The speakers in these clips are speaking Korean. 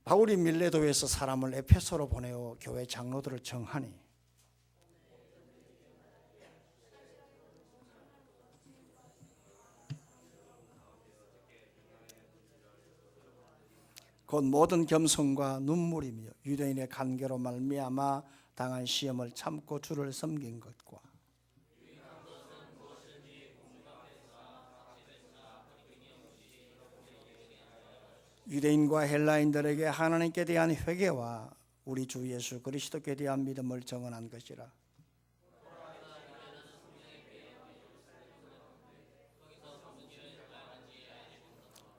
바울이 밀레도에서 사람을 에페소로 보내어 교회 장로들을 정하니 곧 모든 겸손과 눈물이며 유대인의 간계로 말미암아 당한 시험을 참고 주를 섬긴 것과 유대인과 헬라인들에게 하나님께 대한 회개와 우리 주 예수 그리스도께 대한 믿음을 정언한 것이라.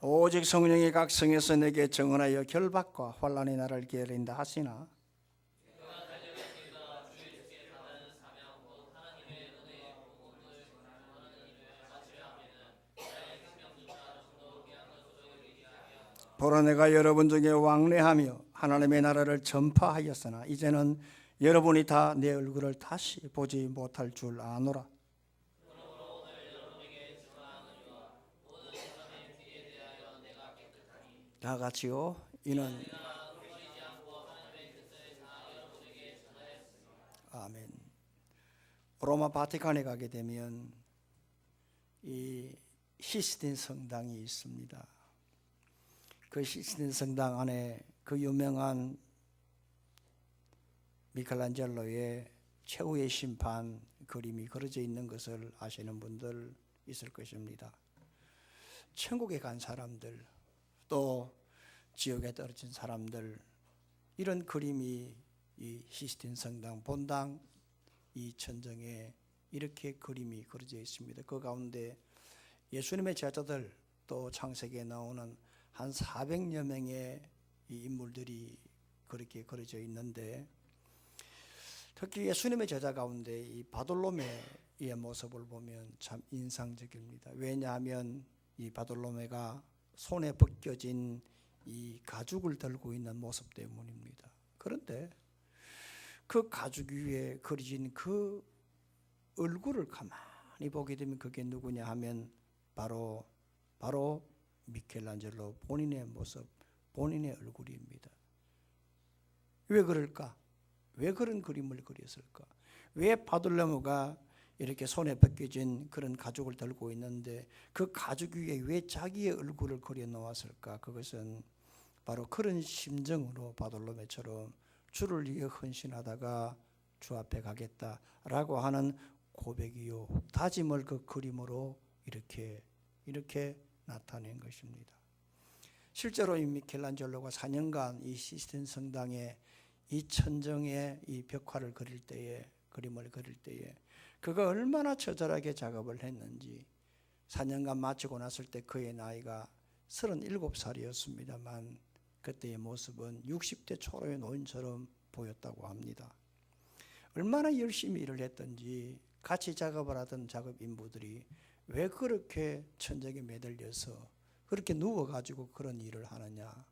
오직 성령이 각 성에서 내게 정언하여 결박과 환난이 나를 기다린다 하시나 보라 내가 여러분 중에 왕래하며 하나님의 나라를 전파하였으나 이제는 여러분이 다 내 얼굴을 다시 보지 못할 줄 아노라. 다 같이요. 이는 아멘. 로마 바티칸에 가게 되면 이 시스틴 성당이 있습니다. 그 시스틴 성당 안에 그 유명한 미켈란젤로의 최후의 심판 그림이 그려져 있는 것을 아시는 분들 있을 것입니다. 천국에 간 사람들 또 지옥에 떨어진 사람들 이런 그림이 이 시스틴 성당 본당 이 천정에 이렇게 그림이 그려져 있습니다. 그 가운데 예수님의 제자들 또 창세기에 나오는 한 400여 명의 이 인물들이 그렇게 그려져 있는데 특히 예수님의 제자 가운데 이 바돌로메의 모습을 보면 참 인상적입니다. 왜냐하면 이 바돌로메가 손에 벗겨진 이 가죽을 들고 있는 모습 때문입니다. 그런데 그 가죽 위에 그려진 그 얼굴을 가만히 보게 되면 그게 누구냐 하면 바로 미켈란젤로 본인의 모습, 본인의 얼굴입니다. 왜 그럴까? 왜 그런 그림을 그렸을까? 왜 바돌로메가 이렇게 손에 벗겨진 그런 가죽을 들고 있는데 그 가죽 위에 왜 자기의 얼굴을 그려 놓았을까? 그것은 바로 그런 심정으로 바돌로메처럼 주를 위해 헌신하다가 주 앞에 가겠다라고 하는 고백이요 다짐을 그 그림으로 이렇게 나타낸 것입니다. 실제로 이 미켈란젤로가 4년간 이 시스틴 성당의 이 천정에 이 벽화를 그림을 그릴 때에 그가 얼마나 처절하게 작업을 했는지 4년간 마치고 났을 때 그의 나이가 37살이었습니다만 그때의 모습은 60대 초로의 노인처럼 보였다고 합니다. 얼마나 열심히 일을 했던지 같이 작업을 하던 작업 인부들이 왜 그렇게 천정에 매달려서 그렇게 누워가지고 그런 일을 하느냐,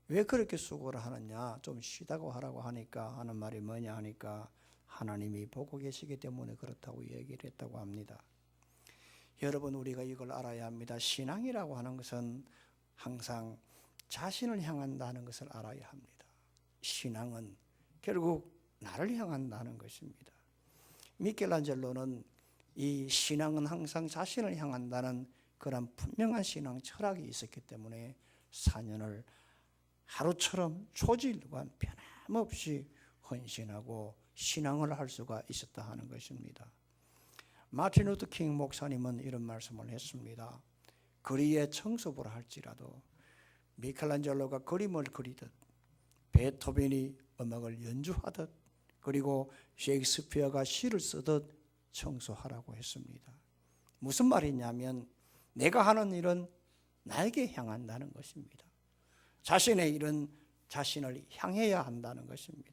왜 그렇게 수고를 하느냐, 좀 쉬다고 하라고 하니까 하는 말이 뭐냐 하니까 하나님이 보고 계시기 때문에 그렇다고 얘기를 했다고 합니다. 여러분 우리가 이걸 알아야 합니다. 신앙이라고 하는 것은 항상 자신을 향한다는 것을 알아야 합니다. 신앙은 결국 나를 향한다는 것입니다. 미켈란젤로는 이 신앙은 항상 자신을 향한다는 그런 분명한 신앙 철학이 있었기 때문에 4년을 하루처럼 초지일관 변함없이 헌신하고 신앙을 할 수가 있었다 하는 것입니다. 마틴 루터 킹 목사님은 이런 말씀을 했습니다. 거리에 청소부를 할지라도 미켈란젤로가 그림을 그리듯 베토벤이 음악을 연주하듯 그리고 셰익스피어가 시를 쓰듯 청소하라고 했습니다. 무슨 말이냐면 내가 하는 일은 나에게 향한다는 것입니다. 자신의 일은 자신을 향해야 한다는 것입니다.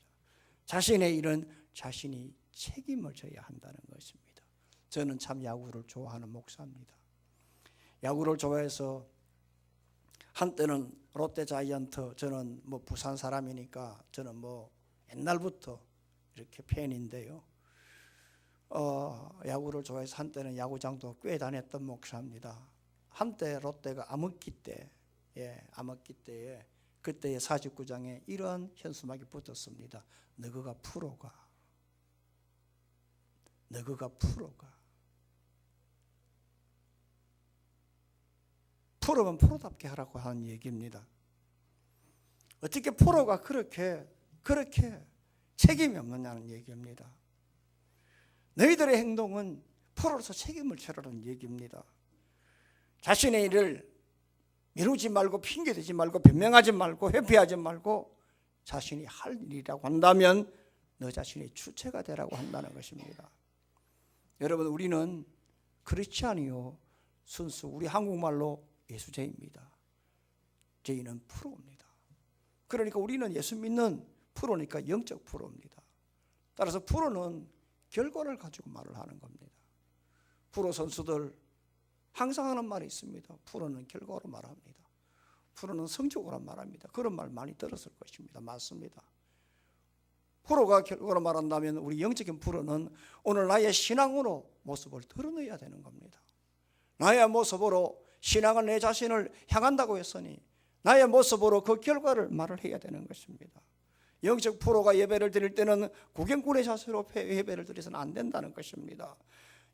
자신의 일은 자신이 책임을 져야 한다는 것입니다. 저는 참 야구를 좋아하는 목사입니다. 야구를 좋아해서 한때는 롯데 자이언트, 저는 뭐 부산 사람이니까 저는 뭐 옛날부터 이렇게 팬인데요. 야구를 좋아해서 한때는 야구장도 꽤 다녔던 목사입니다. 한때 롯데가 암흑기 때에 그때의 49장에 이러한 현수막이 붙었습니다. 너그가 프로가, 너그가 프로가. 프로면 프로답게 하라고 하는 얘기입니다. 어떻게 프로가 그렇게 책임이 없느냐는 얘기입니다. 너희들의 행동은 프로로서 책임을 져라는 얘기입니다. 자신의 일을 미루지 말고 핑계대지 말고 변명하지 말고 회피하지 말고 자신이 할 일이라고 한다면 너 자신이 주체가 되라고 한다는 것입니다. 여러분, 우리는 그렇지 아니요, 순수 우리 한국말로 예수제입니다. 제이는 프로입니다. 그러니까 우리는 예수 믿는 프로니까 영적 프로입니다. 따라서 프로는 결과를 가지고 말을 하는 겁니다. 프로 선수들 항상 하는 말이 있습니다. 프로는 결과로 말합니다. 프로는 성적으로 말합니다. 그런 말 많이 들었을 것입니다. 맞습니다. 프로가 결과로 말한다면 우리 영적인 프로는 오늘 나의 신앙으로 모습을 드러내야 되는 겁니다. 나의 모습으로 신앙은 내 자신을 향한다고 했으니 나의 모습으로 그 결과를 말을 해야 되는 것입니다. 영적 프로가 예배를 드릴 때는 구경꾼의 자세로 예배를 드려서는 안 된다는 것입니다.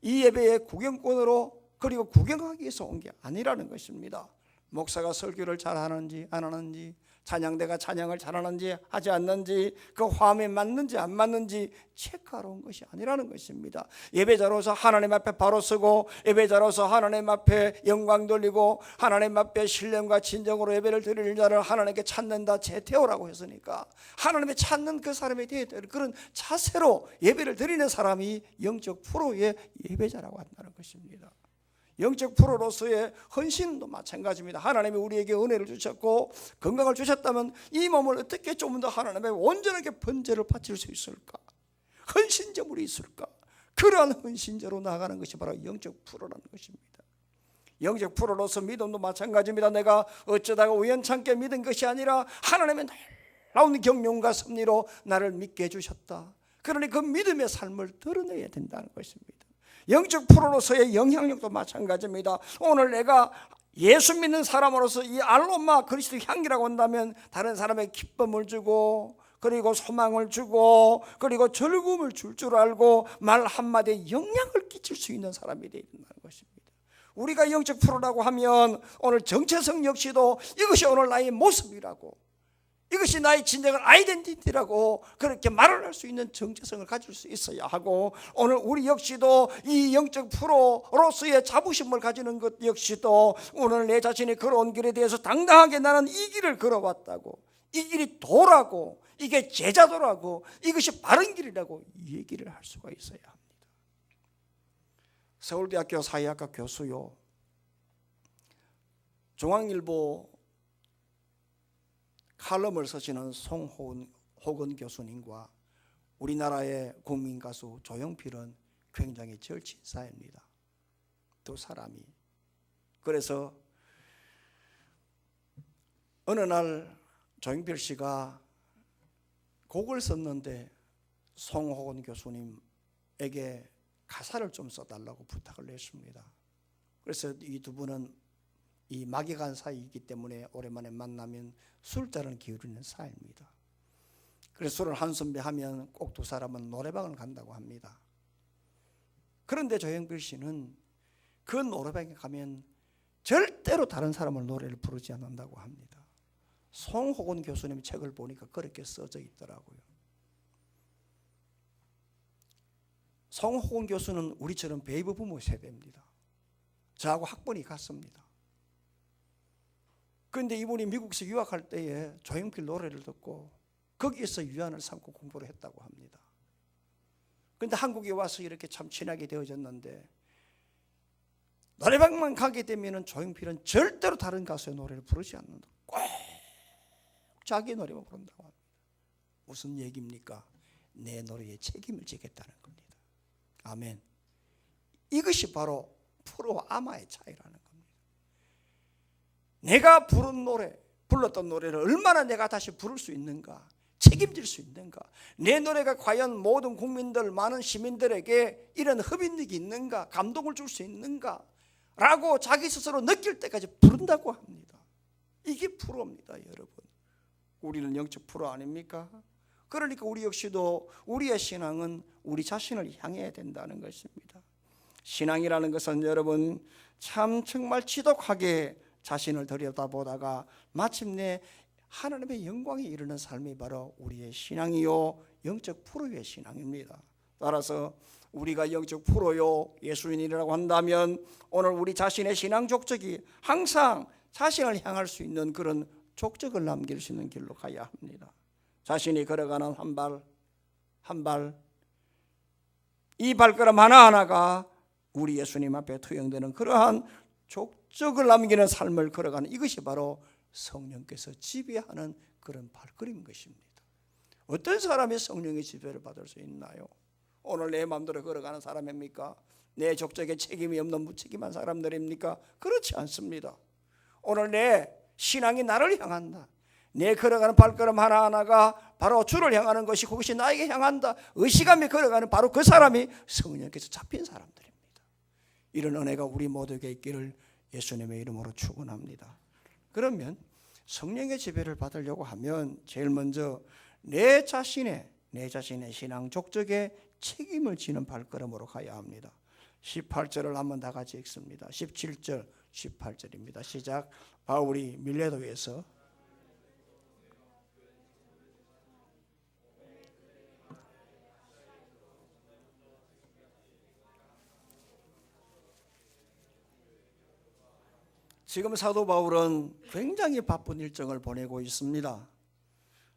이 예배에 구경꾼으로 그리고 구경하기 위해서 온 게 아니라는 것입니다. 목사가 설교를 잘하는지 안 하는지, 찬양대가 찬양을 잘하는지 하지 않는지, 그 화음에 맞는지 안 맞는지 체크하러 온 것이 아니라는 것입니다. 예배자로서 하나님 앞에 바로 서고 예배자로서 하나님 앞에 영광 돌리고 하나님 앞에 신령과 진정으로 예배를 드릴 자를 하나님께 찾는다 제태오라고 했으니까 하나님의 찾는 그 사람에 대해 그런 자세로 예배를 드리는 사람이 영적 프로의 예배자라고 한다는 것입니다. 영적 프로로서의 헌신도 마찬가지입니다. 하나님이 우리에게 은혜를 주셨고 건강을 주셨다면 이 몸을 어떻게 좀 더 하나님의 온전하게 번제를 바칠 수 있을까? 헌신제물이 있을까? 그러한 헌신제로 나아가는 것이 바로 영적 프로라는 것입니다. 영적 프로로서 믿음도 마찬가지입니다. 내가 어쩌다가 우연찮게 믿은 것이 아니라 하나님의 놀라운 경륜과 섭리로 나를 믿게 해주셨다. 그러니 그 믿음의 삶을 드러내야 된다는 것입니다. 영적 프로로서의 영향력도 마찬가지입니다. 오늘 내가 예수 믿는 사람으로서 이 알로마 그리스도 향기라고 한다면 다른 사람에게 기쁨을 주고 그리고 소망을 주고 그리고 즐거움을 줄 줄 알고 말 한마디에 영향을 끼칠 수 있는 사람이 되어야 된다는 것입니다. 우리가 영적 프로라고 하면 오늘 정체성 역시도 이것이 오늘 나의 모습이라고, 이것이 나의 진정한 아이덴티티라고 그렇게 말을 할 수 있는 정체성을 가질 수 있어야 하고, 오늘 우리 역시도 이 영적 프로로서의 자부심을 가지는 것 역시도 오늘 내 자신이 걸어온 길에 대해서 당당하게 나는 이 길을 걸어왔다고, 이 길이 도라고, 이게 제자도라고, 이것이 바른 길이라고 얘기를 할 수가 있어야 합니다. 서울대학교 사회학과 교수요, 중앙일보 칼럼을 쓰시는 송호근 교수님과 우리나라의 국민 가수 조용필은 굉장히 절친 사이입니다. 두 사람이. 그래서 어느 날 조용필 씨가 곡을 썼는데 송호근 교수님에게 가사를 좀 써달라고 부탁을 했습니다. 그래서 이 두 분은 이 막이간 사이이기 때문에 오랜만에 만나면 술자를 기울이는 사이입니다. 그래서 술을 한숨 하면 꼭 두 사람은 노래방을 간다고 합니다. 그런데 조영필 씨는 그 노래방에 가면 절대로 다른 사람을 노래를 부르지 않는다고 합니다. 송호근 교수님 책을 보니까 그렇게 써져 있더라고요. 송호근 교수는 우리처럼 베이비 부모 세대입니다. 저하고 학번이 같습니다. 그런데 이분이 미국에서 유학할 때에 조용필 노래를 듣고 거기에서 유안을 삼고 공부를 했다고 합니다. 그런데 한국에 와서 이렇게 참 친하게 되어졌는데 노래방만 가게 되면 조용필은 절대로 다른 가수의 노래를 부르지 않는다. 꼭 자기 노래만 부른다고 합니다. 무슨 얘기입니까? 내 노래에 책임을 지겠다는 겁니다. 아멘. 이것이 바로 프로와 아마의 차이라는 겁니다. 내가 부른 노래, 불렀던 노래를 얼마나 내가 다시 부를 수 있는가, 책임질 수 있는가, 내 노래가 과연 모든 국민들, 많은 시민들에게 이런 흡입력이 있는가, 감동을 줄 수 있는가 라고 자기 스스로 느낄 때까지 부른다고 합니다. 이게 프로입니다, 여러분. 우리는 영적 프로 아닙니까? 그러니까 우리 역시도 우리의 신앙은 우리 자신을 향해야 된다는 것입니다. 신앙이라는 것은 여러분 참 정말 지독하게 자신을 들여다보다가 마침내 하나님의 영광에 이르는 삶이 바로 우리의 신앙이요 영적 프로의 신앙입니다. 따라서 우리가 영적 프로요 예수인이라고 한다면 오늘 우리 자신의 신앙 족적이 항상 자신을 향할 수 있는 그런 족적을 남길 수 있는 길로 가야 합니다. 자신이 걸어가는 한 발, 이 발걸음 하나하나가 우리 예수님 앞에 투영되는 그러한 족적을 남기는 삶을 걸어가는 이것이 바로 성령께서 지배하는 그런 발걸음인 것입니다. 어떤 사람이 성령의 지배를 받을 수 있나요? 오늘 내 마음대로 걸어가는 사람입니까? 내 족적에 책임이 없는 무책임한 사람들입니까? 그렇지 않습니다. 오늘 내 신앙이 나를 향한다. 내 걸어가는 발걸음 하나하나가 바로 주를 향하는 것이 그것이 나에게 향한다. 의식감이 걸어가는 바로 그 사람이 성령께서 잡힌 사람들입니다. 이런 은혜가 우리 모두에게 있기를 예수님의 이름으로 축원합니다. 그러면 성령의 지배를 받으려고 하면 제일 먼저 내 자신의 신앙 족적에 책임을 지는 발걸음으로 가야 합니다. 18절을 한번 다 같이 읽습니다. 17절 18절입니다. 시작. 바울이 밀레도에서 지금 사도 바울은 굉장히 바쁜 일정을 보내고 있습니다.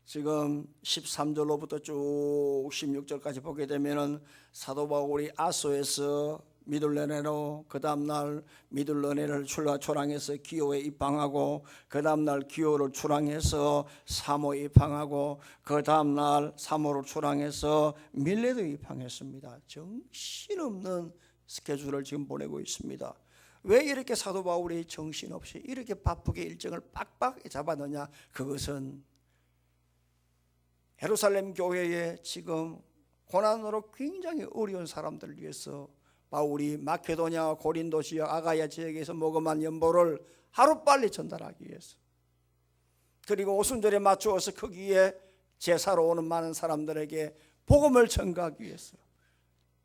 지금 13절로부터 쭉 16절까지 보게 되면은 사도 바울이 아소에서 미둘레네로, 그 다음날 미둘레네를 초랑해서 기오에 입항하고, 그 다음날 기오를 초랑해서 사모에 입항하고, 그 다음날 사모를 초랑해서 밀레도에 입항했습니다. 정신없는 스케줄을 지금 보내고 있습니다. 왜 이렇게 사도 바울이 정신없이 이렇게 바쁘게 일정을 빡빡하게 잡았느냐? 그것은 예루살렘 교회에 지금 고난으로 굉장히 어려운 사람들을 위해서 바울이 마케도냐, 고린도 지역, 아가야 지역에서 모금한 연보를 하루빨리 전달하기 위해서, 그리고 오순절에 맞추어서 거기에 제사로 오는 많은 사람들에게 복음을 전가하기 위해서,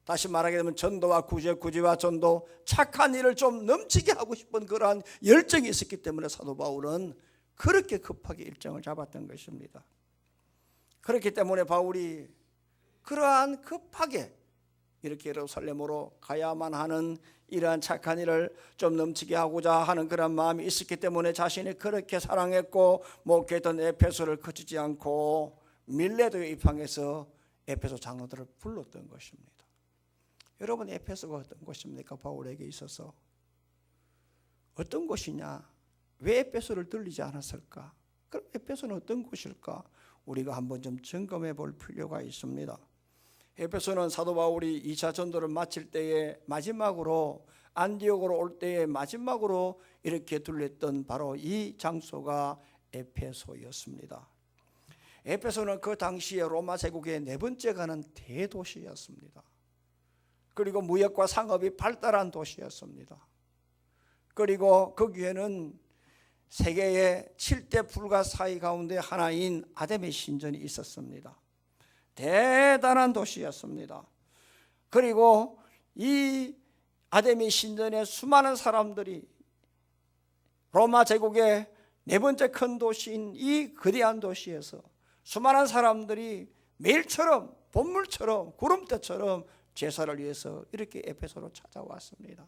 다시 말하게 되면 전도와 구제와 전도, 착한 일을 좀 넘치게 하고 싶은 그러한 열정이 있었기 때문에 사도 바울은 그렇게 급하게 일정을 잡았던 것입니다. 그렇기 때문에 바울이 그러한 급하게 이렇게 예루살렘으로 가야만 하는 이러한 착한 일을 좀 넘치게 하고자 하는 그런 마음이 있었기 때문에 자신이 그렇게 사랑했고 목회했던 에페소를 거치지 않고 밀레도에 입항해서 에페소 장로들을 불렀던 것입니다. 여러분, 에페소가 어떤 곳입니까? 바울에게 있어서 어떤 곳이냐? 왜 에페소를 들리지 않았을까? 그럼 에페소는 어떤 곳일까? 우리가 한번 좀 점검해 볼 필요가 있습니다. 에페소는 사도 바울이 2차 전도를 마칠 때에 마지막으로 안디옥으로 올 때에 마지막으로 이렇게 둘렀던 바로 이 장소가 에페소였습니다. 에페소는 그 당시에 로마 제국의 네 번째 가는 대도시였습니다. 그리고 무역과 상업이 발달한 도시였습니다. 그리고 거기에는 세계의 7대 불가사의 가운데 하나인 아데미 신전이 있었습니다. 대단한 도시였습니다. 그리고 이 아데미 신전에 수많은 사람들이 로마 제국의 네 번째 큰 도시인 이 거대한 도시에서 수많은 사람들이 매일처럼 본물처럼 구름대처럼 제사를 위해서 이렇게 에페소로 찾아왔습니다.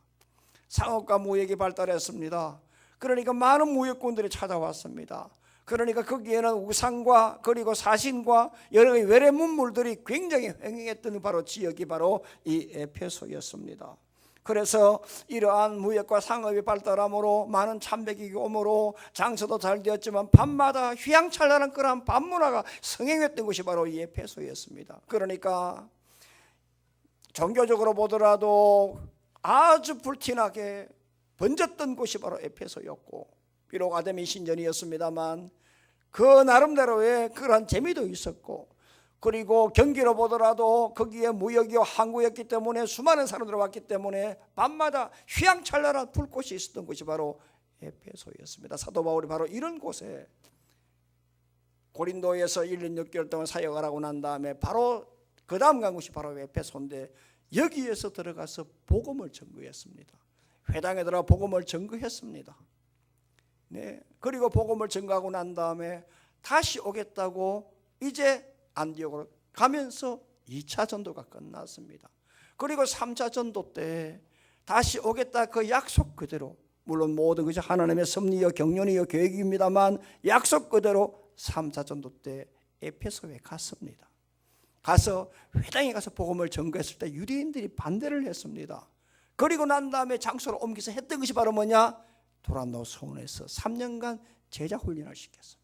상업과 무역이 발달했습니다. 그러니까 많은 무역꾼들이 찾아왔습니다. 그러니까 거기에는 우상과 그리고 사신과 여러 외래 문물들이 굉장히 횡행했던 바로 지역이 바로 이 에페소였습니다. 그래서 이러한 무역과 상업이 발달함으로 많은 참배객이 오므로 장소도 잘 되었지만 밤마다 휘황찬란한 그러한 밤문화가 성행했던 곳이 바로 이 에페소였습니다. 그러니까 종교적으로 보더라도 아주 불티나게 번졌던 곳이 바로 에페소였고, 비록 아데미 신전이었습니다만 그 나름대로의 그런 재미도 있었고, 그리고 경기로 보더라도 거기에 무역이요 항구였기 때문에 수많은 사람들이 왔기 때문에 밤마다 휘황찬란한 불꽃이 있었던 곳이 바로 에페소였습니다. 사도 바울이 바로 이런 곳에 고린도에서 1년 6개월 동안 사역을 하고 난 다음에 바로 그 다음 간 곳이 바로 에베소인데, 여기에서 들어가서 복음을 전거했습니다. 회당에 들어가 복음을 전거했습니다. 네. 그리고 복음을 전거하고 난 다음에 다시 오겠다고 이제 안디옥으로 가면서 2차 전도가 끝났습니다. 그리고 3차 전도 때 다시 오겠다 그 약속 그대로, 물론 모든 것이 하나님의 섭리요 경륜이요 계획입니다만 약속 그대로 3차 전도 때 에페소에 갔습니다. 가서 회당에 가서 복음을 전거했을 때 유대인들이 반대를 했습니다. 그리고 난 다음에 장소를 옮겨서 했던 것이 바로 뭐냐? 도란노 소원에서 3년간 제자 훈련을 시켰습니다.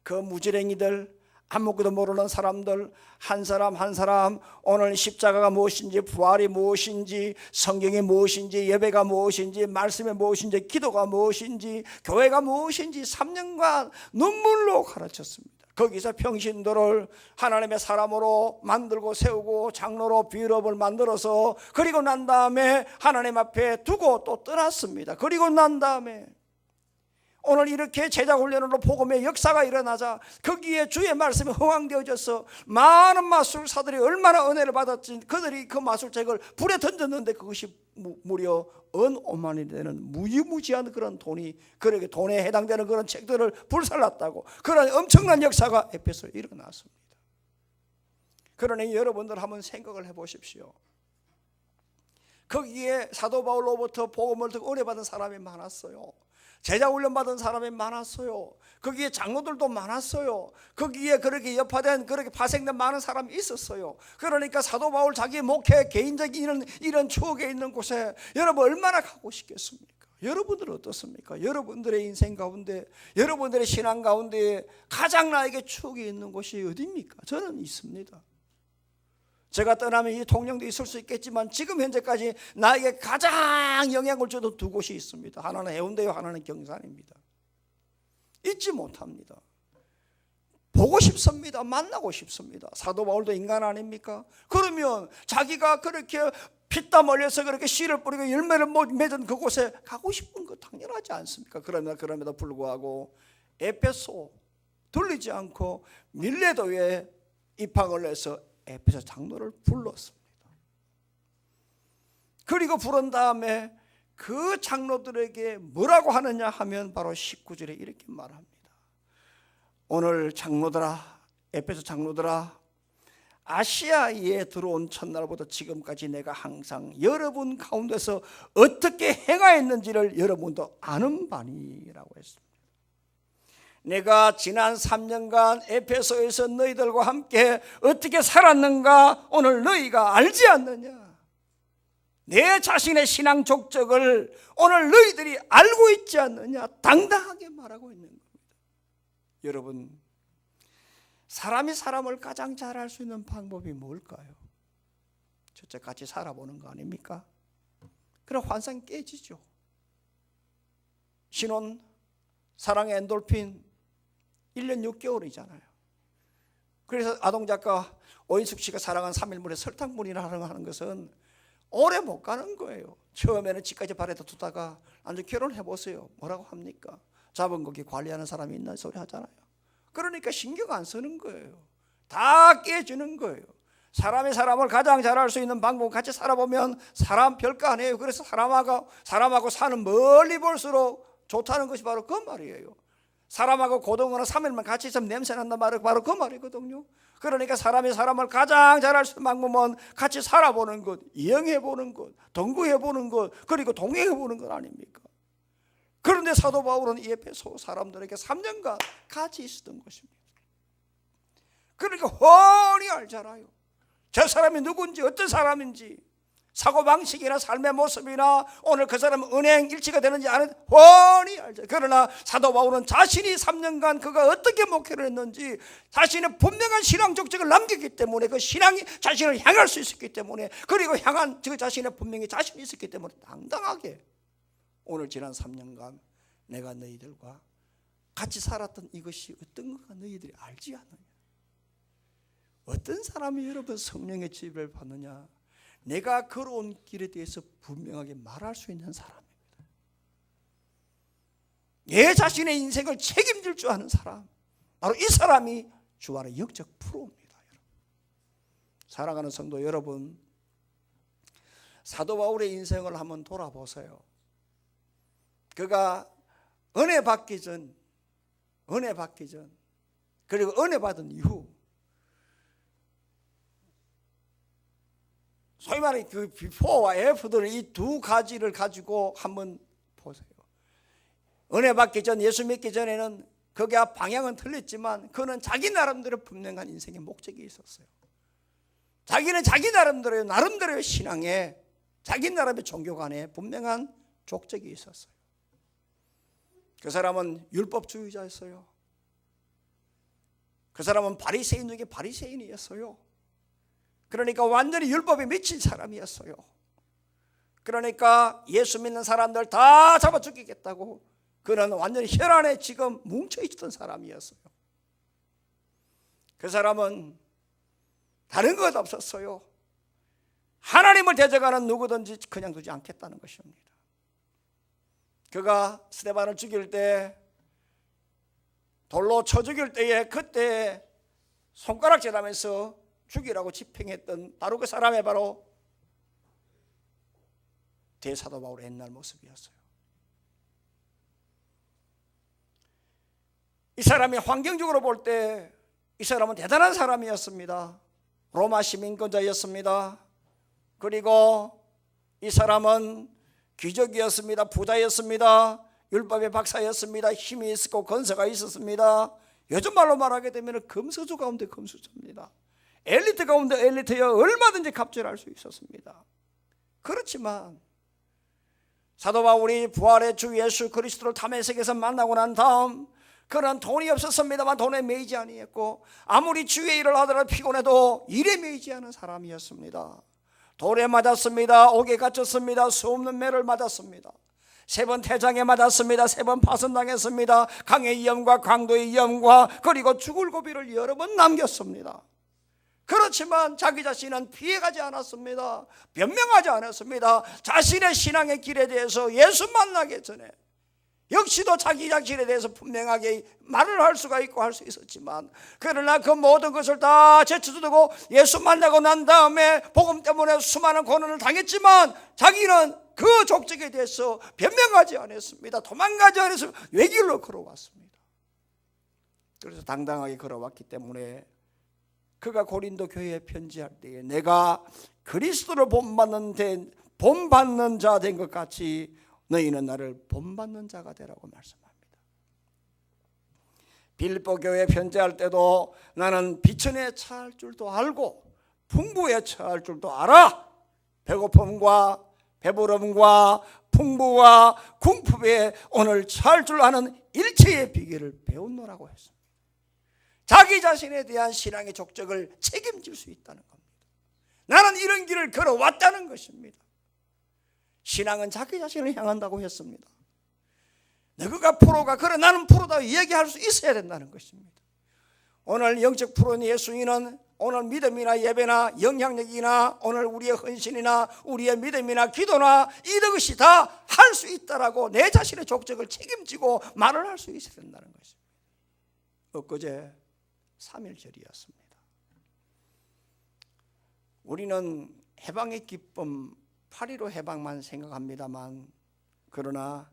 그 무지랭이들, 아무것도 모르는 사람들 한 사람 한 사람 오늘 십자가가 무엇인지, 부활이 무엇인지, 성경이 무엇인지, 예배가 무엇인지, 말씀이 무엇인지, 기도가 무엇인지, 교회가 무엇인지 3년간 눈물로 가르쳤습니다. 거기서 평신도를 하나님의 사람으로 만들고 세우고 장로로 비유업을 만들어서, 그리고 난 다음에 하나님 앞에 두고 또 떠났습니다. 그리고 난 다음에 오늘 이렇게 제자훈련으로 복음의 역사가 일어나자 거기에 주의 말씀이 허황되어져서 많은 마술사들이 얼마나 은혜를 받았지, 그들이 그 마술책을 불에 던졌는데 그것이 무려 5만이 되는 무지무지한 그런 돈이, 그렇게 돈에 해당되는 그런 책들을 불살랐다고, 그런 엄청난 역사가 에페소에 일어났습니다. 그러니 여러분들 한번 생각을 해보십시오. 거기에 사도 바울로부터 복음을 듣고 은혜 받은 사람이 많았어요. 제자 훈련 받은 사람이 많았어요. 거기에 장로들도 많았어요. 거기에 그렇게 여파된, 그렇게 파생된 많은 사람이 있었어요. 그러니까 사도 바울 자기 목회 개인적인 이런 추억에 있는 곳에 여러분 얼마나 가고 싶겠습니까? 여러분들은 어떻습니까? 여러분들의 인생 가운데, 여러분들의 신앙 가운데 가장 나에게 추억이 있는 곳이 어디입니까? 저는 있습니다. 제가 떠나면 이 통영도 있을 수 있겠지만 지금 현재까지 나에게 가장 영향을 주던 두 곳이 있습니다. 하나는 해운대요, 하나는 경산입니다. 잊지 못합니다. 보고 싶습니다. 만나고 싶습니다. 사도 바울도 인간 아닙니까? 그러면 자기가 그렇게 피땀 흘려서 그렇게 씨를 뿌리고 열매를 맺은 그곳에 가고 싶은 거 당연하지 않습니까? 그럼에도 불구하고 에페소 들리지 않고 밀레도에 입항을 해서 에페소 장로를 불렀습니다. 그리고 부른 다음에 그 장로들에게 뭐라고 하느냐 하면 바로 19절에 이렇게 말합니다. 오늘 장로들아, 에페소 장로들아, 아시아에 들어온 첫날부터 지금까지 내가 항상 여러분 가운데서 어떻게 행하였는지를 여러분도 아는 바니라고 했습니다. 내가 지난 3년간 에페소에서 너희들과 함께 어떻게 살았는가 오늘 너희가 알지 않느냐? 내 자신의 신앙 족적을 오늘 너희들이 알고 있지 않느냐? 당당하게 말하고 있는 겁니다. 여러분, 사람이 사람을 가장 잘 알 수 있는 방법이 뭘까요? 첫째, 같이 살아보는 거 아닙니까? 그럼 환상이 깨지죠. 신혼, 사랑의 엔돌핀 1년 6개월이잖아요. 그래서 아동작가 오인숙 씨가 사랑한 3일물에 설탕물이나 하는 것은 오래 못 가는 거예요. 처음에는 집까지 발에다 두다가 아주 결혼해보세요. 뭐라고 합니까? 잡은 고기 관리하는 사람이 있는 소리 하잖아요. 그러니까 신경 안 쓰는 거예요. 다 깨지는 거예요. 사람이 사람을 가장 잘 알 수 있는 방법, 같이 살아보면 사람 별거 아니에요. 그래서 사람하고 사는 멀리 볼수록 좋다는 것이 바로 그 말이에요. 사람하고 고등어는 3일만 같이 있으면 냄새 난단 말이 바로 그 말이거든요. 그러니까 사람이 사람을 가장 잘 알 수 있는 방법은 같이 살아보는 것, 이행해보는 것, 동거해보는 것, 그리고 동행해보는 것 아닙니까? 그런데 사도 바울은 이 에페소 사람들에게 3년간 같이 있었던 것입니다. 그러니까 훤히 알잖아요. 저 사람이 누군지, 어떤 사람인지, 사고방식이나 삶의 모습이나 오늘 그 사람은 은행 일치가 되는지 안 훤히 알죠. 그러나 사도 바울은 자신이 3년간 그가 어떻게 목회를 했는지 자신의 분명한 신앙 족적을 남겼기 때문에, 그 신앙이 자신을 향할 수 있었기 때문에, 그리고 향한 그 자신의 분명히 자신이 있었기 때문에 당당하게 오늘 지난 3년간 내가 너희들과 같이 살았던 이것이 어떤 거가 너희들이 알지 않느냐? 어떤 사람이 여러분 성령의 지배를 받느냐? 내가 걸어온 길에 대해서 분명하게 말할 수 있는 사람입니다. 내 자신의 인생을 책임질 줄 아는 사람, 바로 이 사람이 주 안에 영적 프로입니다. 사랑하는 성도 여러분, 사도 바울의 인생을 한번 돌아보세요. 그가 은혜 받기 전, 그리고 은혜 받은 이후, 소위 말하는 그 비포와 애프터를 이 두 가지를 가지고 한번 보세요. 은혜 받기 전, 예수 믿기 전에는 그가 방향은 틀렸지만 그는 자기 나름대로 분명한 인생의 목적이 있었어요. 자기는 자기 나름대로의 신앙에, 자기 나름의 종교관에 분명한 족적이 있었어요. 그 사람은 율법주의자였어요. 그 사람은 바리새인 중에 바리새인이었어요. 그러니까 완전히 율법에 미친 사람이었어요. 그러니까 예수 믿는 사람들 다 잡아 죽이겠다고 그는 완전히 혈안에 지금 뭉쳐있던 사람이었어요. 그 사람은 다른 것 없었어요. 하나님을 대적하는 누구든지 그냥 두지 않겠다는 것입니다. 그가 스데반을 죽일 때, 돌로 쳐 죽일 때에 그때 손가락질하면서 죽이라고 집행했던 바로 그 사람의 바로 대사도 바울의 옛날 모습이었어요. 이 사람이 환경적으로 볼 때 이 사람은 대단한 사람이었습니다. 로마 시민권자였습니다. 그리고 이 사람은 귀족이었습니다. 부자였습니다. 율법의 박사였습니다. 힘이 있었고 건세가 있었습니다. 요즘 말로 말하게 되면 금수저 가운데 금수저입니다. 엘리트 가운데 엘리트여 얼마든지 갑질할 수 있었습니다. 그렇지만 사도 바울이 부활의 주 예수 그리스도를 다메섹에서 만나고 난 다음 그는 돈이 없었습니다만 돈에 매이지 아니했고 아무리 주의 일을 하더라도 피곤해도 일에 매이지 않은 사람이었습니다. 돌에 맞았습니다. 옥에 갇혔습니다. 수없는 매를 맞았습니다. 3번 태장에 맞았습니다. 3번 파손당했습니다. 강의 위험과 강도의 위험과 그리고 죽을 고비를 여러 번 남겼습니다. 그렇지만 자기 자신은 피해가지 않았습니다. 변명하지 않았습니다. 자신의 신앙의 길에 대해서 예수 만나기 전에 역시도 자기 자신에 대해서 분명하게 말을 할 수가 있고 할 수 있었지만 그러나 그 모든 것을 다 제쳐두고 예수 만나고 난 다음에 복음 때문에 수많은 고난을 당했지만 자기는 그 족적에 대해서 변명하지 않았습니다. 도망가지 않았습니다. 외길로 걸어왔습니다. 그래서 당당하게 걸어왔기 때문에 그가 고린도 교회에 편지할 때에 내가 그리스도를 본받는 자 된 것 같이 너희는 나를 본받는 자가 되라고 말씀합니다. 빌립보 교회에 편지할 때도 나는 비천에 처할 줄도 알고 풍부에 처할 줄도 알아. 배고픔과 배부름과 풍부와 궁핍에 오늘 처할 줄 아는 일체의 비결을 배웠노라고 했습니다. 자기 자신에 대한 신앙의 족적을 책임질 수 있다는 겁니다. 나는 이런 길을 걸어왔다는 것입니다. 신앙은 자기 자신을 향한다고 했습니다. 너가 프로가 그래 나는 프로다 이야기할 수 있어야 된다는 것입니다. 오늘 영적 프로인 예수님은 오늘 믿음이나 예배나 영향력이나 오늘 우리의 헌신이나 우리의 믿음이나 기도나 이것이 다 할 수 있다라고 내 자신의 족적을 책임지고 말을 할 수 있어야 된다는 것입니다. 엊그제 3.1절이었습니다. 우리는 해방의 기쁨 8.15 해방만 생각합니다만 그러나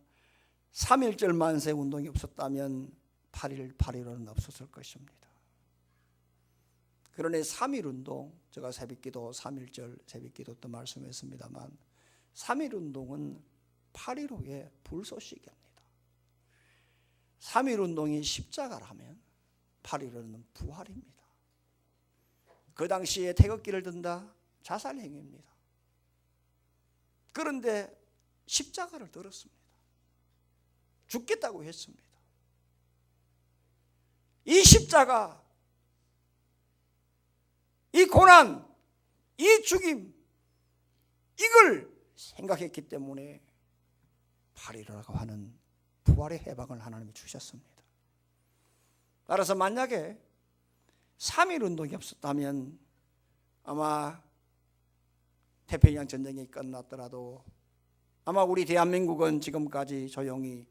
3.1절 만세 운동이 없었다면 8.15는 없었을 것입니다. 그러니 3.1 운동, 제가 새벽기도 3.1절 새벽기도 때 말씀했습니다만 3.1 운동은 8.15의 불쏘시개입니다. 3.1 운동이 십자가라면 8.15는 부활입니다. 그 당시에 태극기를 든다 자살행위입니다. 그런데 십자가를 들었습니다. 죽겠다고 했습니다. 이 십자가, 이 고난, 이 죽임, 이걸 생각했기 때문에 8.15라고 하는 부활의 해방을 하나님이 주셨습니다. 따라서 만약에 3.1 운동이 없었다면 아마 태평양 전쟁이 끝났더라도 아마 우리 대한민국은 지금까지 조용히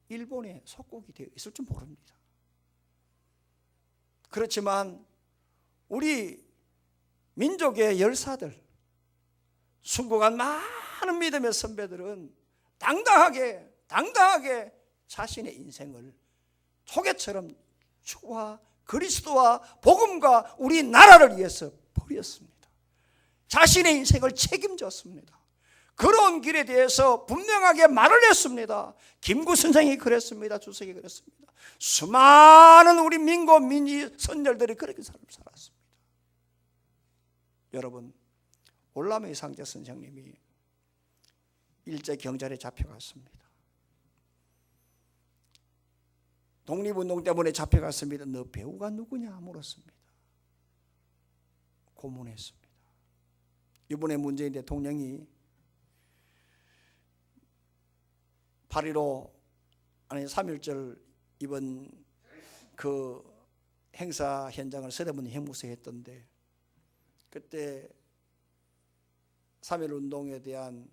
일본의 속국이 되어 있을 줄 모릅니다. 그렇지만 우리 민족의 열사들, 순국한 많은 믿음의 선배들은 당당하게 자신의 인생을 소개처럼 주와 그리스도와 복음과 우리나라를 위해서 버렸습니다. 자신의 인생을 책임졌습니다. 그런 길에 대해서 분명하게 말을 했습니다. 김구 선생이 그랬습니다. 주석이 그랬습니다. 수많은 우리 민고 민지 선열들이 그렇게 삶을 살았습니다. 여러분, 올라메 상제 선생님이 일제경찰에 잡혀갔습니다. 독립운동 때문에 잡혀갔습니다. 너 배우가 누구냐 물었습니다. 고문했습니다. 이번에 문재인 대통령이 3.1절 이번 그 행사 현장을 서대문 행무소에 했던데, 그때 3.1 운동에 대한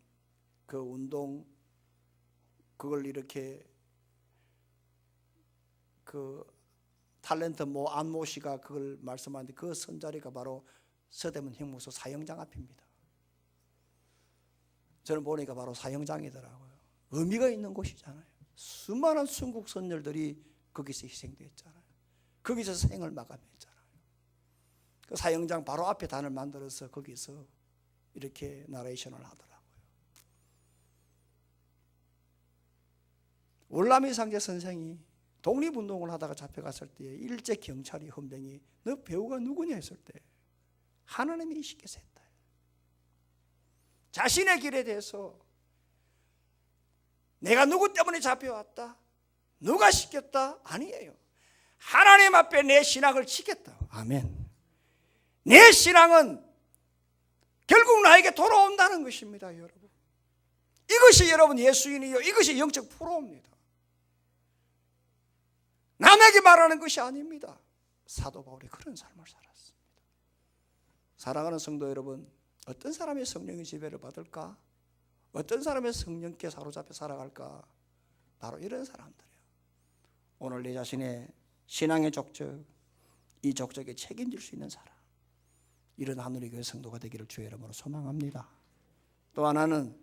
그 운동, 그걸 이렇게 그 탤런트 안모 씨가 그걸 말씀하는데, 그 선자리가 바로 서대문 행무소 사형장 앞입니다. 저는 보니까 바로 사형장이더라고요. 의미가 있는 곳이잖아요. 수많은 순국 선열들이 거기서 희생됐잖아요. 거기서 생을 마감했잖아요. 그 사형장 바로 앞에 단을 만들어서 거기서 이렇게 나레이션을 하더라고요. 월남이 상제 선생이 독립운동을 하다가 잡혀갔을 때 일제 경찰이 헌병이 너 배우가 누구냐 했을 때 하나님이 시켜서 했다. 자신의 길에 대해서 내가 누구 때문에 잡혀왔다, 누가 시켰다, 아니에요. 하나님 앞에 내 신앙을 지켰다. 아멘. 내 신앙은 결국 나에게 돌아온다는 것입니다. 여러분, 이것이 여러분 예수인이요, 이것이 영적 프로입니다. 남에게 말하는 것이 아닙니다. 사도 바울이 그런 삶을 살았습니다. 사랑하는 성도 여러분, 어떤 사람의 성령의 지배를 받을까? 어떤 사람의 성령께 사로잡혀 살아갈까? 바로 이런 사람들이에요. 오늘 내 자신의 신앙의 족적, 이 족적에 책임질 수 있는 사람, 이런 하늘의 교회 성도가 되기를 주의 이름으로 소망합니다. 또 하나는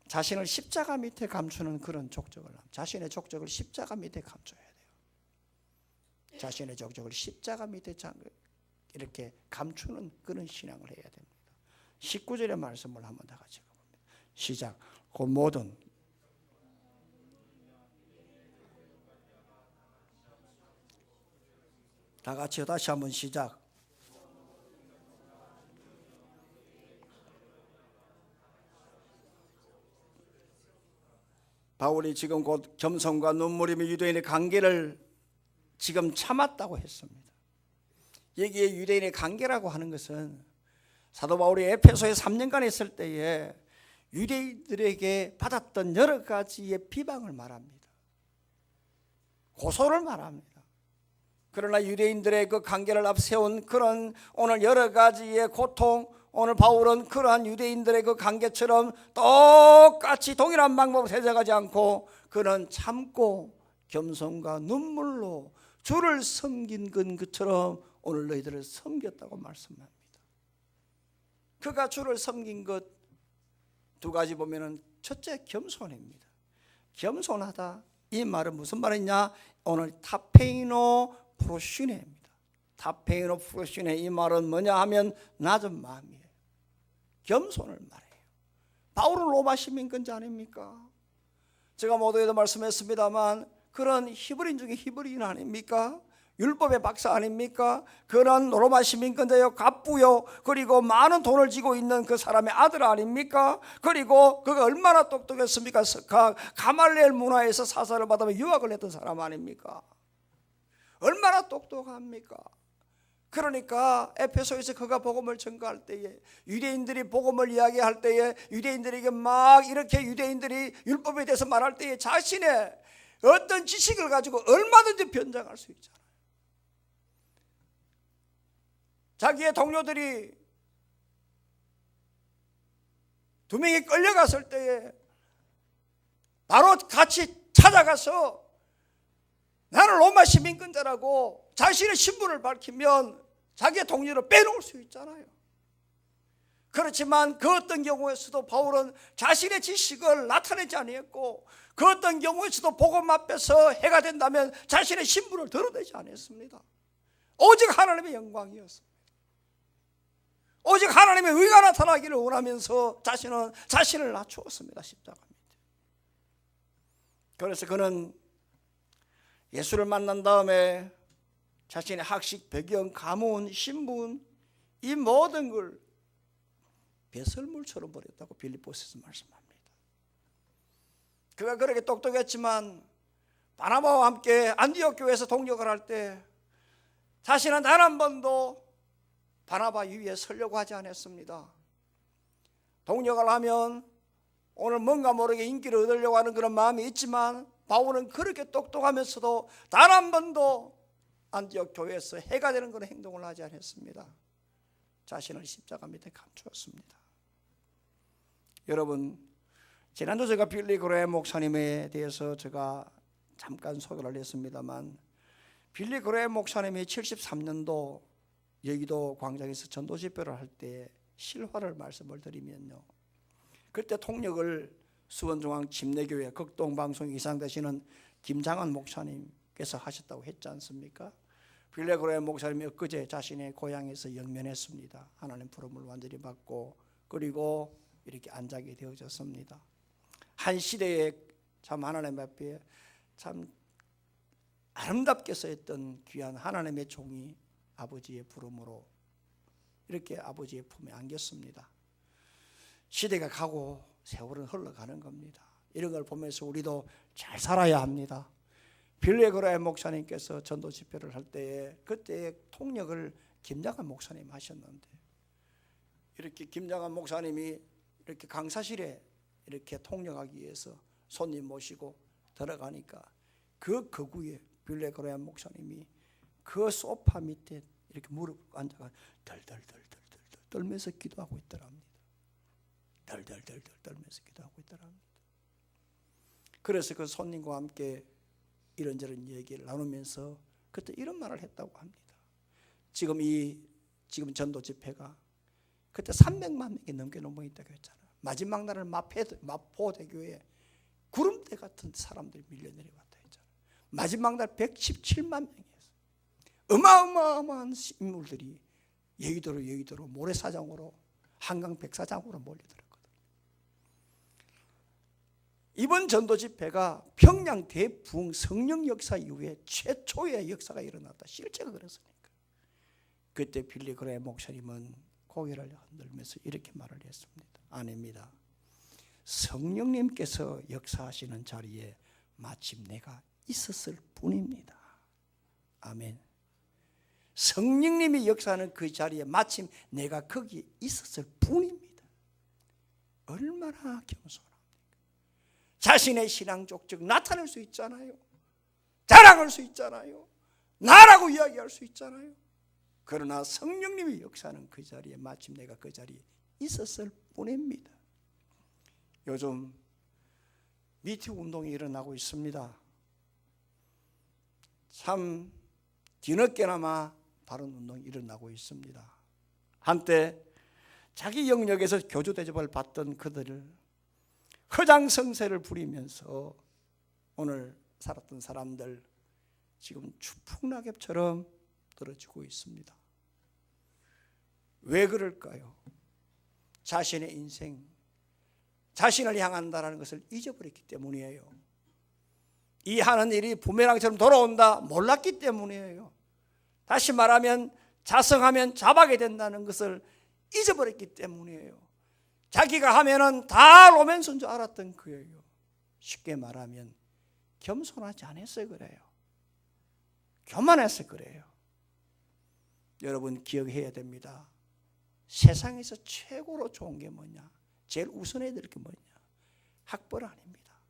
자신을 십자가 밑에 감추는 그런 족적을, 자신의 족적을 십자가 밑에 감춰야 돼요. 자신의 족적을 십자가 밑에 이렇게 감추는 그런 신앙을 해야 됩니다. 19절의 말씀을 한번 다 같이 봅니다. 시작. 그 모든 다 같이요. 다시 한번 시작. 바울이 지금 곧 겸손과 눈물이 유대인의 관계를 지금 참았다고 했습니다. 여기에 유대인의 관계라고 하는 것은 사도 바울이 에페소에 3년간 있을 때에 유대인들에게 받았던 여러 가지의 비방을 말합니다. 고소를 말합니다. 그러나 유대인들의 그 관계를 앞세운 그런 오늘 여러 가지의 고통, 오늘 바울은 그러한 유대인들의 그 관계처럼 똑같이 동일한 방법으로 대적하지 않고 그는 참고 겸손과 눈물로 주를 섬긴 것처럼 오늘 너희들을 섬겼다고 말씀합니다. 그가 주를 섬긴 것 두 가지 보면은 첫째 겸손입니다. 겸손하다, 이 말은 무슨 말이냐? 오늘 타페이노 프로슈네입니다. 타페이노 프로슈네, 이 말은 뭐냐 하면 낮은 마음이에요. 겸손을 말해요. 바울은 로마 시민권자 아닙니까? 제가 모두에도 말씀했습니다만 그런 히브리인 중에 히브리인 아닙니까? 율법의 박사 아닙니까? 그런 로마 시민권자요, 갑부요, 그리고 많은 돈을 쥐고 있는 그 사람의 아들 아닙니까? 그리고 그가 얼마나 똑똑했습니까? 가말리엘 문화에서 사사를 받으며 유학을 했던 사람 아닙니까? 얼마나 똑똑합니까? 그러니까 에페소에서 그가 복음을 전가할 때에, 유대인들이 복음을 이야기할 때에, 유대인들에게 막 이렇게 유대인들이 율법에 대해서 말할 때에 자신의 어떤 지식을 가지고 얼마든지 변장할 수 있잖아요. 자기의 동료들이 두 명이 끌려갔을 때에 바로 같이 찾아가서 나는 로마 시민권자라고 자신의 신분을 밝히면 자기의 동료를 빼놓을 수 있잖아요. 그렇지만 그 어떤 경우에서도 바울은 자신의 지식을 나타내지 아니했고, 그 어떤 경우에서도 복음 앞에서 해가 된다면 자신의 신분을 드러내지 않았습니다. 오직 하나님의 영광이었습니다. 오직 하나님의 의가 나타나기를 원하면서 자신은 자신을 낮추었습니다. 십자가 밑에. 그래서 그는 예수를 만난 다음에 자신의 학식, 배경, 가문, 신분, 이 모든 걸 배설물처럼 버렸다고 빌립보서에서 말씀합니다. 그가 그렇게 똑똑했지만 바나바와 함께 안디옥 교회에서 동역을 할 때 자신은 단 한 번도 바나바 위에 서려고 하지 않았습니다. 동역을 하면 오늘 뭔가 모르게 인기를 얻으려고 하는 그런 마음이 있지만, 바울은 그렇게 똑똑하면서도 단 한 번도 안디옥 교회에서 해가 되는 그런 행동을 하지 않았습니다. 자신을 십자가 밑에 감추었습니다. 여러분, 지난주 제가 빌리 그레 목사님에 대해서 제가 잠깐 소개를 했습니다만, 빌리 그레 목사님이 73년도 여의도 광장에서 전도 집회를 할 때 실화를 말씀을 드리면요, 그때 통역을 수원중앙 침례교회 극동방송 이상 되시는 김장한 목사님께서 하셨다고 했지 않습니까? 빌리 그레 목사님이 엊그제 자신의 고향에서 영면했습니다. 하나님 부름을 완전히 받고, 그리고 이렇게 안장이 되어졌습니다. 한 시대에 참 하나님 앞에 참 아름답게 쓰였던 귀한 하나님의 종이 아버지의 부름으로 이렇게 아버지의 품에 안겼습니다. 시대가 가고 세월은 흘러가는 겁니다. 이런 걸 보면서 우리도 잘 살아야 합니다. 빌리 그레 목사님께서 전도 집회를 할 때에 그때 통역을 김장한 목사님 하셨는데, 이렇게 김장한 목사님이 이렇게 강사실에 이렇게 통역하기 위해서 손님 모시고 들어가니까 그 거구에 빌리 그레 목사님이 그 소파 밑에 이렇게 무릎 앉아가 덜덜덜덜덜 떨면서 기도하고 있더랍니다. 덜덜덜덜 떨면서 기도하고 있더랍니다. 그래서 그 손님과 함께 이런저런 얘기를 나누면서 그때 이런 말을 했다고 합니다. 지금 전도 집회가 그때 300만 명이 넘게 넘어 있다고 했잖아요. 마지막 날은 마포대교에 구름대 같은 사람들이 밀려내려왔다 했잖아요. 마지막 날 117만 명이었어요. 어마어마한 인물들이 여의도로 모래사장으로 한강 백사장으로 몰려들었거든요. 이번 전도 집회가 평양 대부흥 성령 역사 이후에 최초의 역사가 일어났다. 실제가 그랬으니까. 그때 빌리 그레 목사님은 고개를 흔들면서 이렇게 말을 했습니다. 아닙니다. 성령님께서 역사하시는 자리에 마침 내가 있었을 뿐입니다. 아멘. 성령님이 역사하는 그 자리에 마침 내가 거기에 있었을 뿐입니다. 얼마나 겸손합니까? 자신의 신앙 족적 나타낼 수 있잖아요. 자랑할 수 있잖아요. 나라고 이야기할 수 있잖아요. 그러나 성령님이 역사하는 그 자리에 마침 내가 그 자리에 있었을 뿐입니다. 요즘 미투 운동이 일어나고 있습니다. 참 뒤늦게나마 바른 운동이 일어나고 있습니다. 한때 자기 영역에서 교주 대접을 받던 그들을 허장성세를 부리면서 오늘 살았던 사람들 지금 추풍낙엽처럼 떨어지고 있습니다. 왜 그럴까요? 자신의 인생, 자신을 향한다는 것을 잊어버렸기 때문이에요. 이 하는 일이 부메랑처럼 돌아온다 몰랐기 때문이에요. 다시 말하면 자성하면 자박이 된다는 것을 잊어버렸기 때문이에요. 자기가 하면은 다 로맨스인 줄 알았던 거예요. 쉽게 말하면 겸손하지 않았어요. 그래요. 교만해서 그래요. 여러분 기억해야 됩니다. 세상에서 최고로 좋은 게 뭐냐? 제일 우선해야 될 게 뭐냐? 학벌 아닙니다.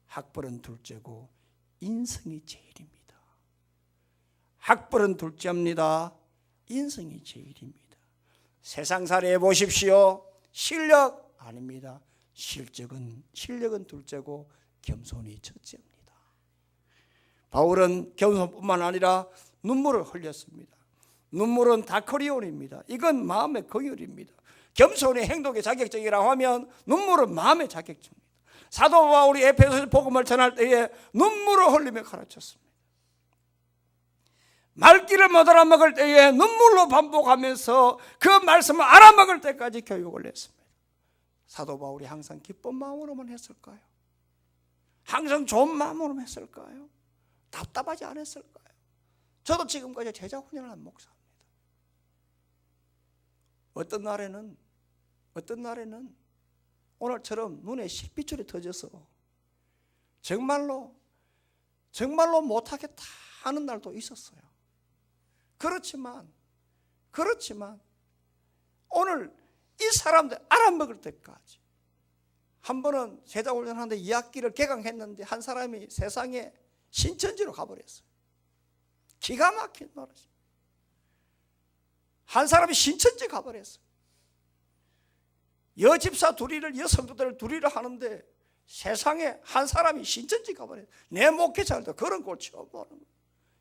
학벌은 둘째고 인성이 제일입니다. 학벌은 둘째입니다. 인성이 제일입니다. 세상살이 해보십시오. 실력 아닙니다. 실력은 둘째고 겸손이 첫째입니다. 바울은 겸손뿐만 아니라 눈물을 흘렸습니다. 눈물은 다크리온입니다. 이건 마음의 긍휼입니다. 겸손의 행동의 자격증이라고 하면 눈물은 마음의 자격증입니다. 사도 바울이 에베소서 복음을 전할 때에 눈물을 흘리며 가르쳤습니다. 말귀를 못 알아먹을 때에 눈물로 반복하면서 그 말씀을 알아먹을 때까지 교육을 했습니다. 사도 바울이 항상 기쁜 마음으로만 했을까요? 항상 좋은 마음으로만 했을까요? 답답하지 않았을까요? 저도 지금까지 제자 훈련을 한 목사입니다. 어떤 날에는 오늘처럼 눈에 실핏줄이 터져서 정말로 못하겠다 하는 날도 있었어요. 그렇지만 오늘 이 사람들 알아먹을 때까지, 한 번은 제자훈련하는데 2학기를 개강했는데 한 사람이 세상에 신천지로 가버렸어요. 기가 막힌 노릇입니다. 한 사람이 신천지 가버렸어요. 여집사 둘이를, 여성도들 둘이를 하는데 세상에 한 사람이 신천지 가버렸어요. 내 목회자들도 그런 꼴 처음 보는 거예요.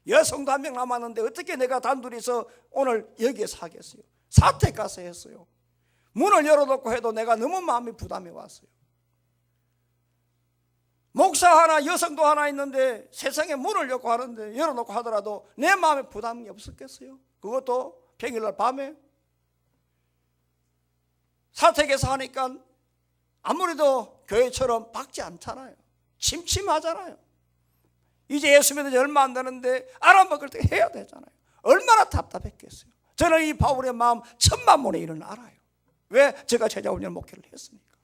여성도 한 명 남았는데 어떻게 내가 단둘이서 오늘 여기에 사겠어요? 사택 가서 했어요. 문을 열어놓고 해도 내가 너무 마음이 부담이 왔어요. 목사 하나, 여성도 하나 있는데 세상에 문을 열어놓고 하더라도 내 마음에 부담이 없었겠어요? 그것도 평일날 밤에. 사택에서 하니까 아무래도 교회처럼 밝지 않잖아요. 침침하잖아요. 이제 예수 믿은 지 얼마 안 되는데 알아먹을 때 해야 되잖아요. 얼마나 답답했겠어요. 저는 이 바울의 마음 1000만분의 1은 알아요. 왜? 제가 제자훈련 목회를 했으니까.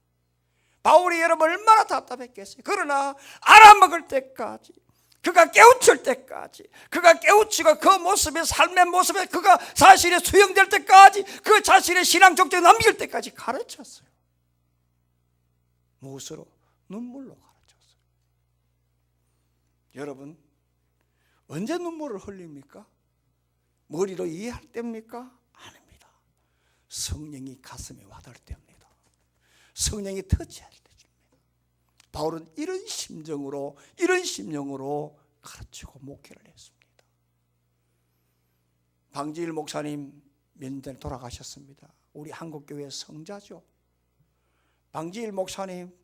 바울이 여러분 얼마나 답답했겠어요. 그러나 알아먹을 때까지, 그가 깨우칠 때까지, 그가 깨우치고 그 모습의 삶의 모습에 그가 사실에 수용될 때까지, 그 자신의 신앙 족적을 남길 때까지 가르쳤어요. 무엇으로? 눈물로 가르쳤어요. 여러분, 언제 눈물을 흘립니까? 머리로 이해할 때입니까? 아닙니다. 성령이 가슴에 와닿을 때입니다. 성령이 터치할 때입니다. 바울은 이런 심정으로 가르치고 목회를 했습니다. 방지일 목사님 몇 년 전에 돌아가셨습니다. 우리 한국교회 성자죠. 방지일 목사님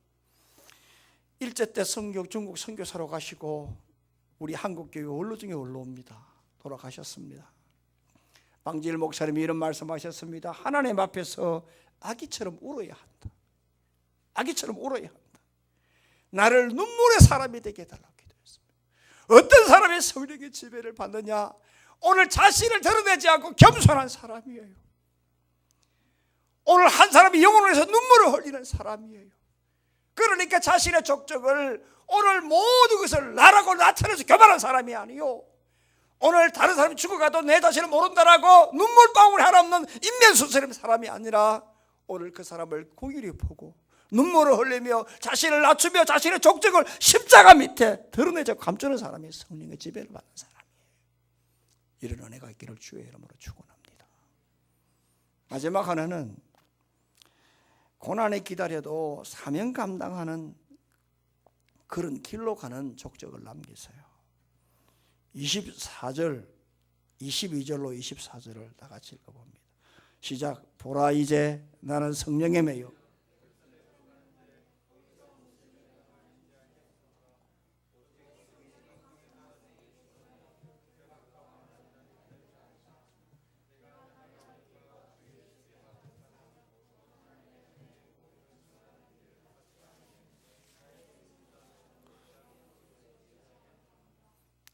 일제 때 중국 선교사로 가시고 우리 한국교회 원로 중에 원로입니다. 돌아가셨습니다. 방지일 목사님이 이런 말씀하셨습니다. 하나님 앞에서 아기처럼 울어야 한다. 아기처럼 울어야 한다. 나를 눈물의 사람이 되게 해달라고 기도했습니다. 어떤 사람이 성령의 지배를 받느냐? 오늘 자신을 드러내지 않고 겸손한 사람이에요. 오늘 한 사람이 영혼을 위해서 눈물을 흘리는 사람이에요. 그러니까 자신의 족적을 오늘 모든 것을 나라고 나타내서 교만한 사람이 아니요, 오늘 다른 사람이 죽어가도 내 자신을 모른다라고 눈물방울 하나 없는 인면수스러운 사람이 아니라 오늘 그 사람을 공의히 보고 눈물을 흘리며 자신을 낮추며 자신의 족적을 십자가 밑에 드러내자 감추는 사람이 성령의 지배를 받는 사람이에요. 이런 은혜가 있기를 주의 이름으로 축원합니다. 마지막 하나는 고난에 기다려도 사명 감당하는 그런 길로 가는 족적을 남기세요. 22절로 24절을 다 같이 읽어봅니다. 시작. 보라 이제 나는 성령에 매여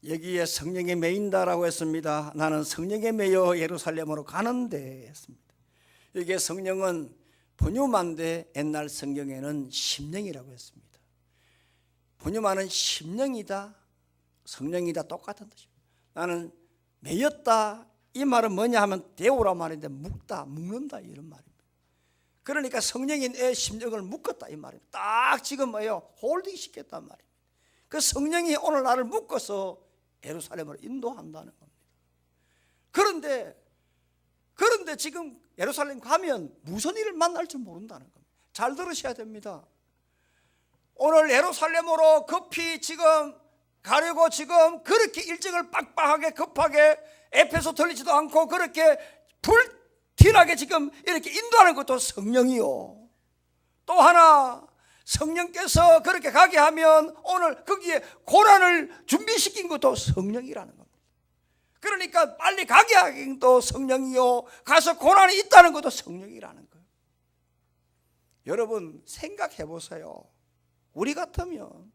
여기에 성령에 매인다라고 했습니다. 나는 성령에 매여 예루살렘으로 가는데 했습니다. 여기에 성령은 번유만데 옛날 성경에는 심령이라고 했습니다. 번유만은 심령이다, 성령이다 똑같은 뜻입니다. 나는 매였다, 이 말은 뭐냐 하면 데우라 말인데 묶다, 묶는다 이런 말입니다. 그러니까 성령이 내 심령을 묶었다 이 말입니다. 딱 지금 뭐예요? 홀딩 시켰단 말입니다. 그 성령이 오늘 나를 묶어서 예루살렘으로 인도한다는 겁니다. 그런데 지금 예루살렘 가면 무슨 일을 만날 줄 모른다는 겁니다. 잘 들으셔야 됩니다. 오늘 예루살렘으로 급히 지금 가려고 지금 그렇게 일정을 빡빡하게 급하게 에페소 들리지도 않고 그렇게 불티나게 지금 이렇게 인도하는 것도 성령이요. 또 하나, 성령께서 그렇게 가게 하면 오늘 거기에 고난을 준비시킨 것도 성령이라는 겁니다. 그러니까 빨리 가게 하긴 또 성령이요, 가서 고난이 있다는 것도 성령이라는 거예요. 여러분 생각해 보세요. 우리 같으면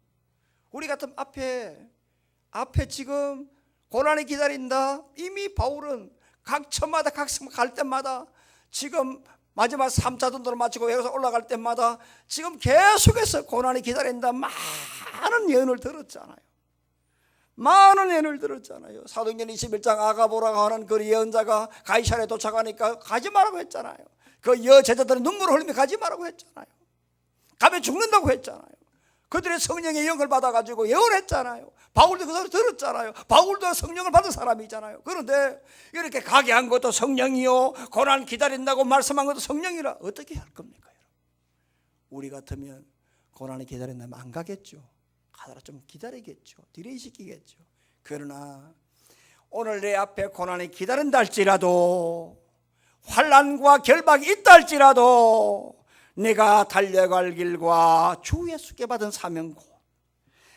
앞에 지금 고난이 기다린다. 이미 바울은 각 처마다 각 갈 때마다 지금 마지막 3차 전도를 마치고 여기서 올라갈 때마다 지금 계속해서 고난이 기다린다. 많은 예언을 들었잖아요. 사도행전 21장 아가보라고 하는 그 예언자가 가이사랴에 도착하니까 가지 말라고 했잖아요. 그 여제자들은 눈물을 흘리며 가지 말라고 했잖아요. 가면 죽는다고 했잖아요. 그들의 성령의 영을 받아가지고 예언했잖아요. 바울도 그 소리 들었잖아요. 바울도 성령을 받은 사람이잖아요. 그런데 이렇게 가게 한 것도 성령이요, 고난 기다린다고 말씀한 것도 성령이라 어떻게 할 겁니까? 여러분? 우리 같으면 고난이 기다린다면 안 가겠죠. 가다가 좀 기다리겠죠. 딜레이 시키겠죠. 그러나 오늘 내 앞에 고난이 기다린다 할지라도, 환난과 결박이 있다 할지라도 내가 달려갈 길과 주 예수께 받은 사명고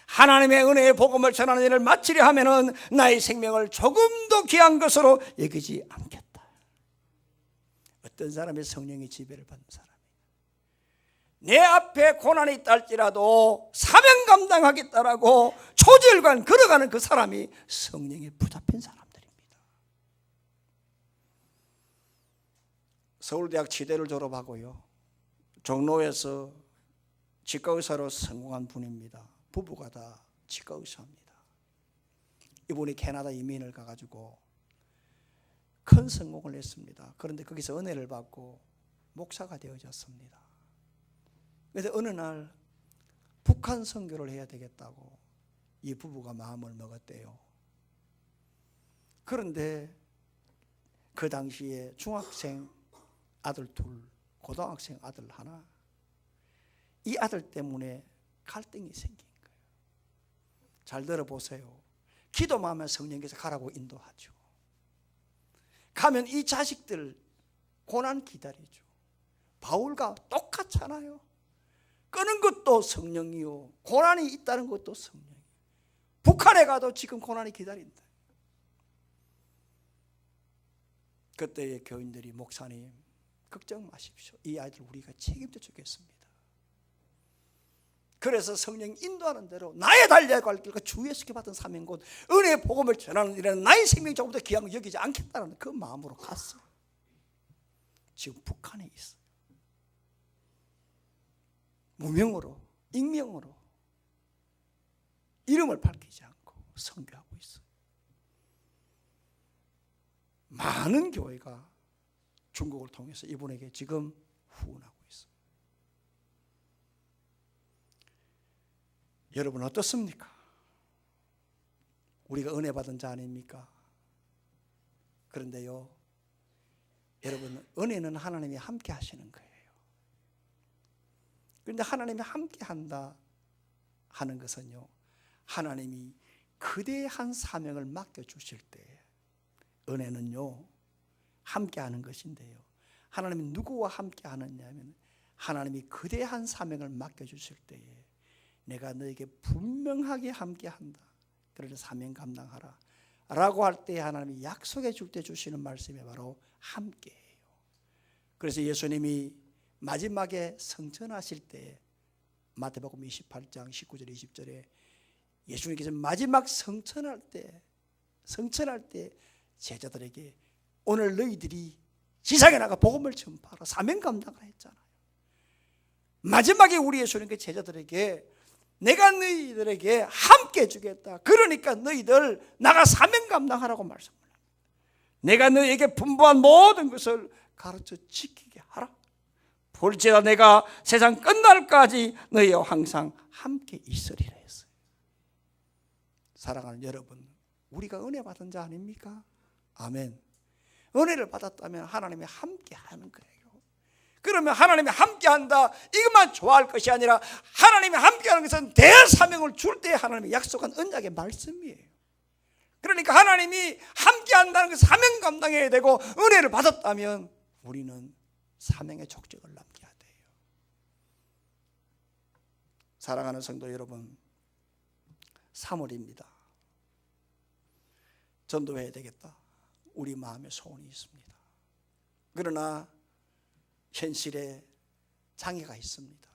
하나님의 은혜의 복음을 전하는 일을 마치려 하면은 나의 생명을 조금도 귀한 것으로 여기지 않겠다. 어떤 사람의 성령의 지배를 받는 사람이 내 앞에 고난이 있다 할지라도 사명 감당하겠다라고 초절간 걸어가는 그 사람이 성령에 붙잡힌 사람들입니다. 서울대학 치대를 졸업하고요, 종로에서 치과의사로 성공한 분입니다. 부부가 다 치과의사입니다. 이분이 캐나다 이민을 가가지고 큰 성공을 했습니다. 그런데 거기서 은혜를 받고 목사가 되어졌습니다. 그래서 어느 날 북한 선교를 해야 되겠다고 이 부부가 마음을 먹었대요. 그런데 그 당시에 중학생 아들 둘, 고등학생 아들 하나, 이 아들 때문에 갈등이 생긴 거예요. 잘 들어보세요. 기도만 하면 성령께서 가라고 인도하죠. 가면 이 자식들 고난 기다리죠. 바울과 똑같잖아요. 끄는 것도 성령이요, 고난이 있다는 것도 성령이요. 북한에 가도 지금 고난이 기다린다. 그때의 교인들이, 목사님 걱정 마십시오. 이 아이들 우리가 책임져 주겠습니다. 그래서 성령이 인도하는 대로 나의 달려갈 길과 주 예수께 받은 사명 곧 은혜의 복음을 전하는 일에는 나의 생명이 조금 더 귀한 거 여기지 않겠다는 그 마음으로 갔어요. 지금 북한에 있어요. 무명으로, 익명으로 이름을 밝히지 않고 선교하고 있어요. 많은 교회가 중국을 통해서 이분에게 지금 후원하고 있어요. 여러분 어떻습니까? 우리가 은혜 받은 자 아닙니까? 그런데요, 여러분 은혜는 하나님이 함께 하시는 거예요. 그런데 하나님이 함께 한다 하는 것은요, 하나님이 그대한 사명을 맡겨주실 때 은혜는요 함께 하는 것인데요, 하나님이 누구와 함께 하느냐면 하나님이 그대한 사명을 맡겨주실 때에 내가 너에게 분명하게 함께 한다, 그래서 사명 감당하라 라고 할 때 하나님이 약속해 줄 때 주시는 말씀이 바로 함께예요. 그래서 예수님이 마지막에 성천하실 때 마태복음 28장 19절 20절에 예수님께서 마지막 성천할 때 제자들에게 오늘 너희들이 지상에 나가 복음을 전파하라 사명 감당하라 했잖아요. 마지막에 우리 예수님께 제자들에게 내가 너희들에게 함께 주겠다, 그러니까 너희들 나가 사명 감당하라고 말씀합니다. 내가 너희에게 분부한 모든 것을 가르쳐 지키게 하라. 볼지어다 내가 세상 끝날까지 너희와 항상 함께 있으리라 했어요. 사랑하는 여러분, 우리가 은혜 받은 자 아닙니까? 아멘. 은혜를 받았다면 하나님이 함께 하는 거예요. 그러면 하나님이 함께한다 이것만 좋아할 것이 아니라 하나님이 함께하는 것은 대사명을 줄 때 하나님이 약속한 언약의 말씀이에요. 그러니까 하나님이 함께한다는 그 사명 감당해야 되고 은혜를 받았다면 우리는 사명의 족적을 남겨야 돼요. 사랑하는 성도 여러분, 3월입니다. 전도해야 되겠다. 우리 마음에 소원이 있습니다. 그러나 현실에 장애가 있습니다.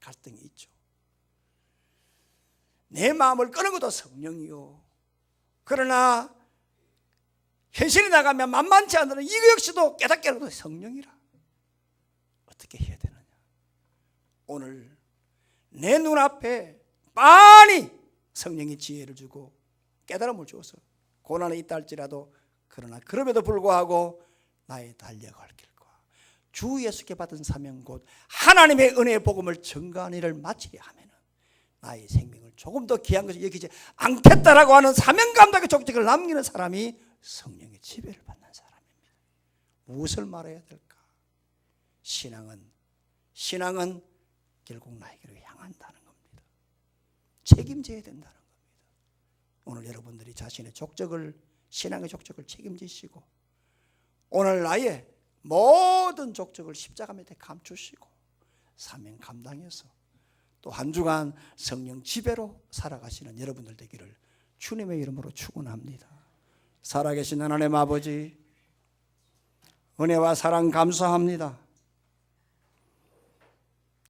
갈등이 있죠. 내 마음을 끄는 것도 성령이요. 그러나 현실에 나가면 만만치 않은 이거 역시도 깨닫게 하는 것도 성령이라. 어떻게 해야 되느냐? 오늘 내 눈앞에 빤히 성령이 지혜를 주고 깨달음을 주어서 고난이 있다 할지라도 그러나 그럼에도 불구하고 나의 달려갈 길과 주 예수께 받은 사명 곧 하나님의 은혜의 복음을 증거하는 일을 마치려 하면 나의 생명을 조금 더 귀한 것을 여기지 않겠다라고 하는 사명 감당의 족적을 남기는 사람이 성령의 지배를 받는 사람입니다. 무엇을 말해야 될까? 신앙은 결국 나에게로 향한다는 겁니다. 책임져야 된다는 겁니다. 오늘 여러분들이 자신의 족적을, 신앙의 족적을 책임지시고 오늘 나의 모든 족적을 십자가 밑에 감추시고 사명 감당해서 또 한 주간 성령 지배로 살아가시는 여러분들 되기를 주님의 이름으로 축원합니다. 살아계신 하나님 아버지, 은혜와 사랑 감사합니다.